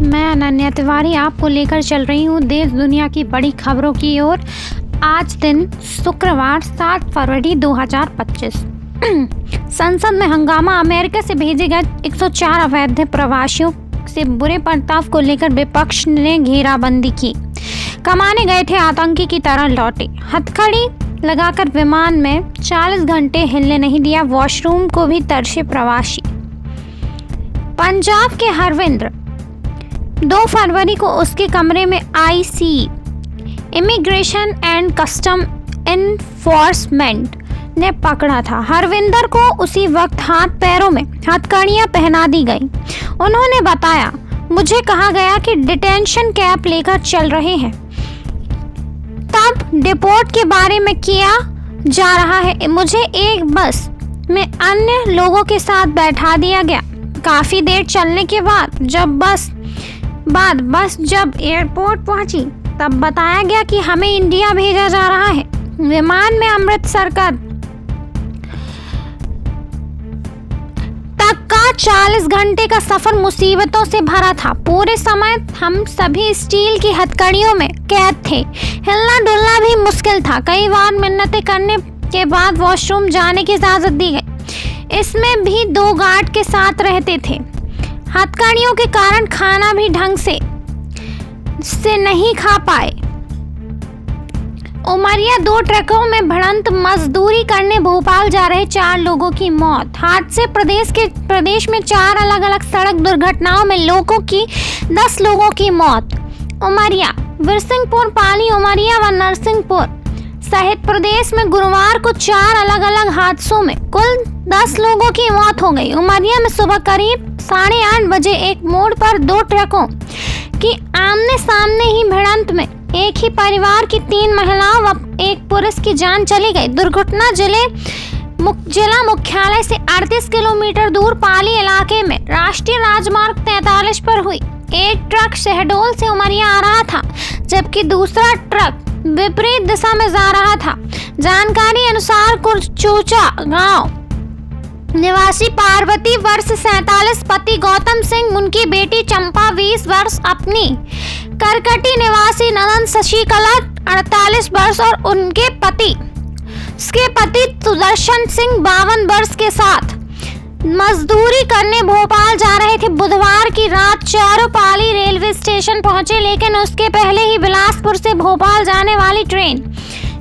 मैं अनन्या तिवारी आपको लेकर चल रही हूँ देश दुनिया की बड़ी खबरों की ओर। आज दिन शुक्रवार 7 फरवरी 2025। संसद में हंगामा। अमेरिका से भेजे गए 104 अवैध प्रवासियों से बुरे बर्ताव को लेकर विपक्ष ने घेराबंदी की। कमाने गए थे आतंकी की तरह लौटे। हथकड़ी लगाकर विमान में 40 घंटे हिलने नहीं दिया। वॉशरूम को भी तरसे प्रवासी। पंजाब के हरविंद्र 2 फरवरी को उसके कमरे में IC immigration and custom enforcement ने पकड़ा था। हरविंदर को उसी वक्त हाथ पैरों में हथकड़ियां पहना दी गई। उन्होंने बताया, मुझे कहा गया कि डिटेंशन कैंप लेकर चल रहे हैं। तब डिपोर्ट के बारे में किया जा रहा है। मुझे एक बस में अन्य लोगों के साथ बैठा दिया गया। काफी देर चलने के बाद बस जब एयरपोर्ट पहुंची तब बताया गया कि हमें इंडिया भेजा जा रहा है। विमान में अमृतसर तक का 40 घंटे का सफर मुसीबतों से भरा था। पूरे समय हम सभी स्टील की हथकड़ियों में कैद थे। हिलना डुलना भी मुश्किल था। कई बार मिन्नतें करने के बाद वॉशरूम जाने की इजाजत दी गई। इसमें भी 2 गार्ड के साथ रहते थे। हथकड़ियों के कारण खाना भी ढंग से नहीं खा पाए। उमरिया 2 ट्रकों में भिड़ंत। मजदूरी करने भोपाल जा रहे 4 लोगों की मौत। हादसे। प्रदेश में 4 अलग अलग सड़क दुर्घटनाओं में 10 लोगों की मौत। उमरिया, बिरसिंहपुर, पाली, उमरिया व नरसिंहपुर सहित प्रदेश में गुरुवार को 4 अलग अलग हादसों में कुल 10 लोगों की मौत हो गई। उमरिया में सुबह करीब 8:30 बजे एक मोड़ पर 2 ट्रकों की आमने सामने ही भिड़ंत में एक ही परिवार की 3 महिलाओं व 1 पुरुष की जान चली गई। दुर्घटना जिला मुख्यालय से 38 किलोमीटर दूर पाली इलाके में राष्ट्रीय राजमार्ग 43 पर हुई। एक ट्रक शहडोल से उमरिया आ रहा था, जबकि दूसरा ट्रक विपरीत दिशा में जा रहा था। जानकारी अनुसार कुरचूचा गांव निवासी पार्वती वर्ष 47, पति गौतम सिंह, उनकी बेटी चंपा 20 वर्ष, अपनी करकटी निवासी नंदन शशिकला 48 वर्ष और उसके पति सुदर्शन सिंह 52 वर्ष के साथ मजदूरी करने भोपाल जा रहे थे। बुधवार की रात चारों पाली रेलवे स्टेशन पहुंचे, लेकिन उसके पहले ही बिलासपुर से भोपाल जाने वाली ट्रेन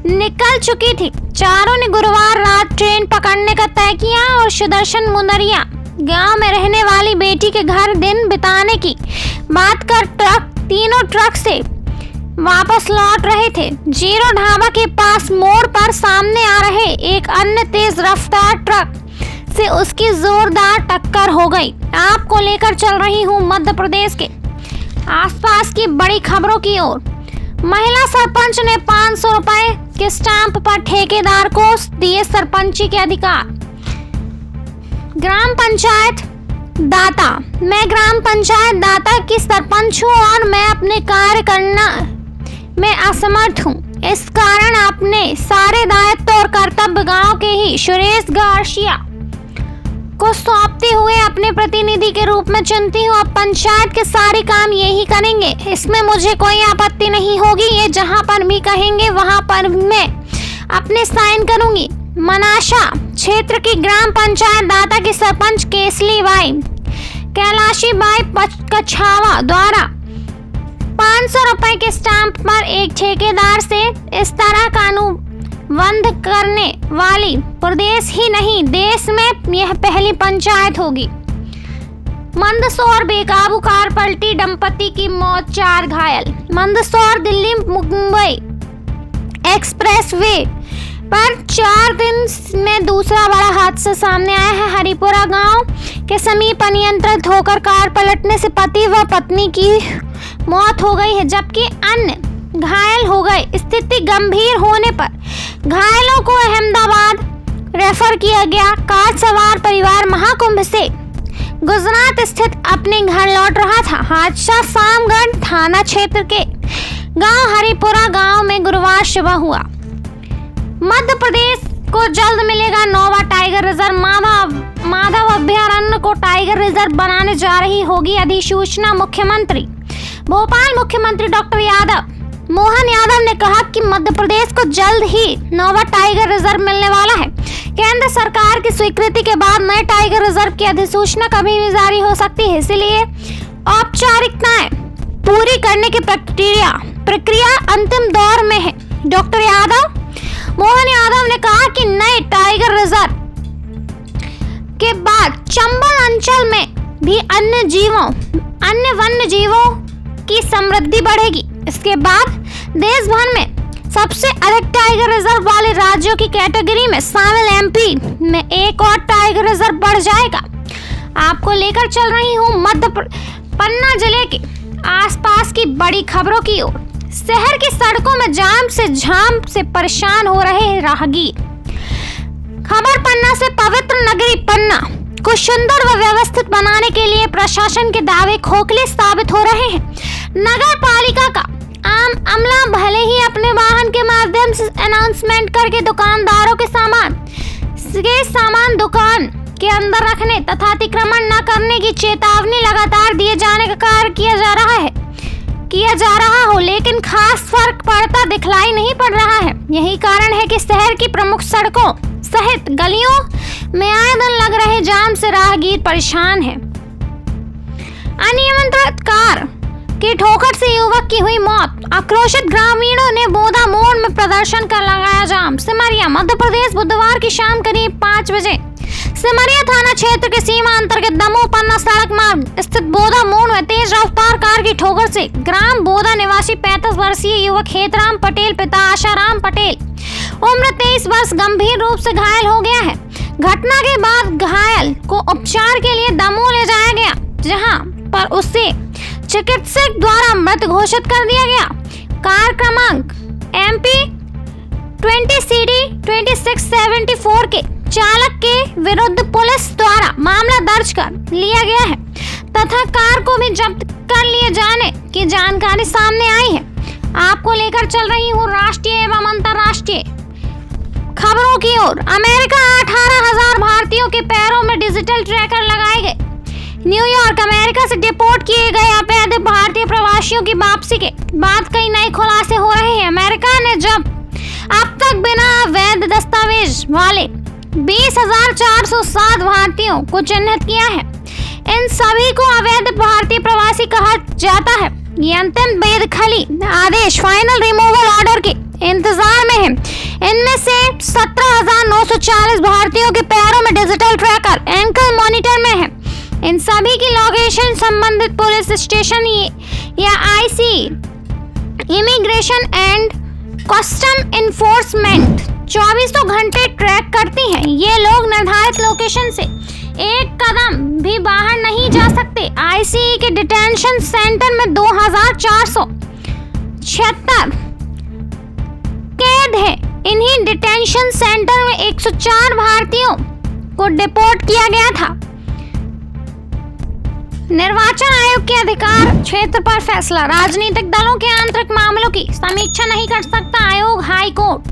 निकल चुकी थी। चारों ने गुरुवार रात ट्रेन पकड़ने का तय किया और सुदर्शन मुनरिया गांव में रहने वाली बेटी के घर दिन बिताने की बात कर तीनों ट्रक से वापस लौट रहे थे। जीरो ढाबा के पास मोड़ पर सामने आ रहे एक अन्य तेज रफ्तार ट्रक से उसकी जोरदार टक्कर हो गई। आपको लेकर चल रही हूँ मध्य प्रदेश के आसपास की बड़ी खबरों की ओर। महिला सरपंच ने 500 रुपए के स्टैंप पर ठेकेदार को दिए सरपंची के अधिकार। ग्राम पंचायत दाता। मैं ग्राम पंचायत दाता की सरपंच हूँ और मैं अपने कार्य करना में असमर्थ हूँ। इस कारण अपने सारे दायित्व और कर्तव्य गांव के ही सुरेश गार्सिया को सौंपते हुए अपने प्रतिनिधि के रूप में चुनती हूँ। अब पंचायत के सारे काम यही करेंगे। इसमें मुझे कोई आपत्ति नहीं होगी। ये जहाँ पर भी कहेंगे वहाँ पर मैं अपने साइन करूंगी। मनाशा क्षेत्र की ग्राम पंचायत दाता की सरपंच केसली बाई कैलाशी बाई कछावा द्वारा 500 रुपए के स्टैंप पर एक ठेकेदार से इस तरह का अनुबंध करने वाली प्रदेश ही नहीं देश में यह पहली पंचायत होगी। मंदसौर बेकाबू कार पलटी, दंपति की मौत, 4 घायल। मंदसौर दिल्ली मुंबई एक्सप्रेस वे पर 4 दिन में दूसरा बड़ा हादसा सामने आया है। हरिपुरा गांव के समीप अनियंत्रित होकर कार पलटने से पति व पत्नी की मौत हो गई है, जबकि अन्य घायल हो गए। स्थिति गंभीर होने पर घायलों को अहमदाबाद रेफर किया गया। कार सवार परिवार महाकुंभ से गुजरात स्थित अपने घर लौट रहा था। हादसा सामगढ़ थाना क्षेत्र के गांव हरिपुरा गांव में गुरुवार सुबह हुआ। मध्य प्रदेश को जल्द मिलेगा नौवा टाइगर रिजर्व। माधव अभयारण्य को टाइगर रिजर्व बनाने जा रही होगी अधिसूचना। मुख्यमंत्री भोपाल मुख्यमंत्री डॉक्टर मोहन यादव ने कहा कि मध्य प्रदेश को जल्द ही नौवां टाइगर रिजर्व मिलने वाला है। केंद्र सरकार की स्वीकृति के बाद नए टाइगर रिजर्व की अधिसूचना कभी भी जारी हो सकती है, इसलिए औपचारिकताएं पूरी करने की प्रक्रिया अंतिम दौर में है। डॉक्टर मोहन यादव ने कहा कि नए टाइगर रिजर्व के बाद चंबल अंचल में भी अन्य वन्य जीवों की समृद्धि बढ़ेगी। इसके बाद देश भर में सबसे अधिक टाइगर रिजर्व वाले राज्यों की कैटेगरी में शामिल एमपी में एक और टाइगर रिजर्व बढ़ जाएगा। आपको लेकर चल रही हूँ मध्य पन्ना जिले के आसपास की बड़ी खबरों की ओर। शहर की सड़कों में जाम से परेशान हो रहे राहगीर। खबर पन्ना से। पवित्र नगरी पन्ना को सुंदर व व्यवस्थित बनाने के लिए प्रशासन के दावे खोखले साबित हो रहे हैं। नगर पालिका का आम अमला भले ही अपने वाहन के माध्यम से अनाउंसमेंट करके दुकानदारों के सामान दुकान के अंदर रखने तथा अतिक्रमण न करने की चेतावनी लगातार दिए जाने का कार्य किया जा रहा हो, लेकिन खास फर्क पड़ता दिखलाई नहीं पड़ रहा है। यही कारण है कि शहर की प्रमुख सड़कों सहित गलियों में आए दिन लग रहे जाम से राहगीर परेशान है। अनियंत्रित कार की ठोकर से युवक की हुई मौत। आक्रोशित ग्रामीणों ने बोधा मोड़ में प्रदर्शन कर लगाया जाम। सिमरिया मध्य प्रदेश बुधवार की शाम करीब 5 बजे सिमरिया थाना क्षेत्र के सीमा अंतर्गत दमोह पन्ना सड़क मार्ग स्थित बोधा मोड़ में तेज रफ्तार कार की ठोकर से ग्राम बोधा निवासी 35 वर्षीय युवक हेतराम पटेल पिता आशाराम पटेल उम्र 23 वर्ष गंभीर रूप से घायल हो गया है। घटना के बाद घायल को उपचार के लिए दमोह ले जाया गया, जहां पर उसे चिकित्सक द्वारा मृत घोषित कर दिया गया। कार क्रमांक MP 20 CD 2674 के चालक के विरुद्ध पुलिस द्वारा मामला दर्ज कर लिया गया है तथा कार को भी जब्त कर लिए जाने की जानकारी सामने आई है। आपको लेकर चल रही हूँ राष्ट्रीय एवं अंतर्राष्ट्रीय खबरों की ओर। अमेरिका 18,000 भारतीयों के पैरों में डिजिटल ट्रैकर लगाए गए। न्यूयॉर्क अमेरिका से डिपोर्ट किए गए अवैध भारतीय प्रवासियों की वापसी के बाद कई नए खुलासे हो रहे हैं। अमेरिका ने अब तक बिना अवैध दस्तावेज वाले 20,407 भारतीयों को चिन्हित किया है। इन सभी को अवैध भारतीय प्रवासी कहा जाता है। ये अंतिम बेदखली आदेश फाइनल रिमूवल ऑर्डर के इंतजार में है। इनमें से 17,940 भारतीयों के पैरों में डिजिटल ट्रैकर एंकल मॉनिटर में है। इन सभी की लोकेशन संबंधित पुलिस स्टेशन या IC immigration and custom enforcement 24 घंटे ट्रैक करती हैं। ये लोग निर्धारित लोकेशन से एक कदम भी बाहर नहीं जा सकते। ICE के डिटेंशन सेंटर में 2,476 कैद है। इन्हीं डिटेंशन सेंटर में 104 भारतीयों को डिपोर्ट किया गया था। निर्वाचन आयोग के अधिकार क्षेत्र पर फैसला। राजनीतिक दलों के आंतरिक मामलों की समीक्षा नहीं कर सकता आयोग। हाई कोर्ट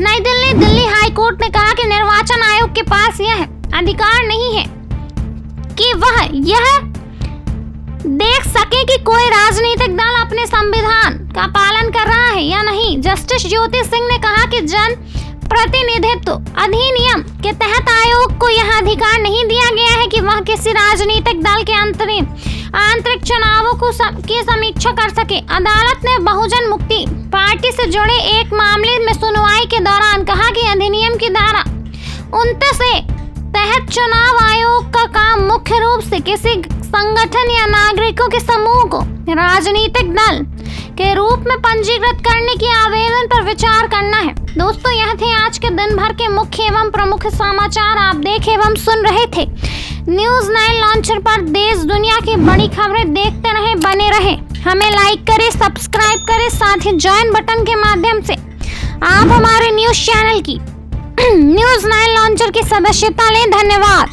नई दिल्ली हाई कोर्ट ने कहा कि निर्वाचन आयोग के पास यह अधिकार नहीं है कि वह यह देख सके कि कोई राजनीतिक दल अपने संविधान का पालन कर रहा है या नहीं। जस्टिस ज्योति सिंह ने कहा कि जन प्रतिनिधित्व अधिनियम के तहत आयोग को यह अधिकार नहीं दिया गया है कि वह किसी राजनीतिक दल के आंतरिक चुनावों की समीक्षा कर सके। अदालत ने बहुजन मुक्ति पार्टी से जुड़े एक मामले में सुनवाई के दौरान कहा कि अधिनियम की धारा 29 तहत चुनाव आयोग का काम मुख्य रूप से किसी संगठन या नागरिकों के समूह को राजनीतिक दल के रूप में पंजीकृत करने की आवेदन पर विचार करना है। दोस्तों, यह थे आज के दिन भर के मुख्य एवं प्रमुख समाचार। आप देख एवं सुन रहे थे न्यूज़ 9 लॉन्चर पर देश दुनिया की बड़ी खबरें देखते रहे, बने रहे। हमें लाइक करें, सब्सक्राइब करें, साथ ही ज्वाइन बटन के माध्यम से आप हमारे न्यूज़ चैनल की न्यूज़ 9 लॉन्चर की सदस्यता लें। धन्यवाद।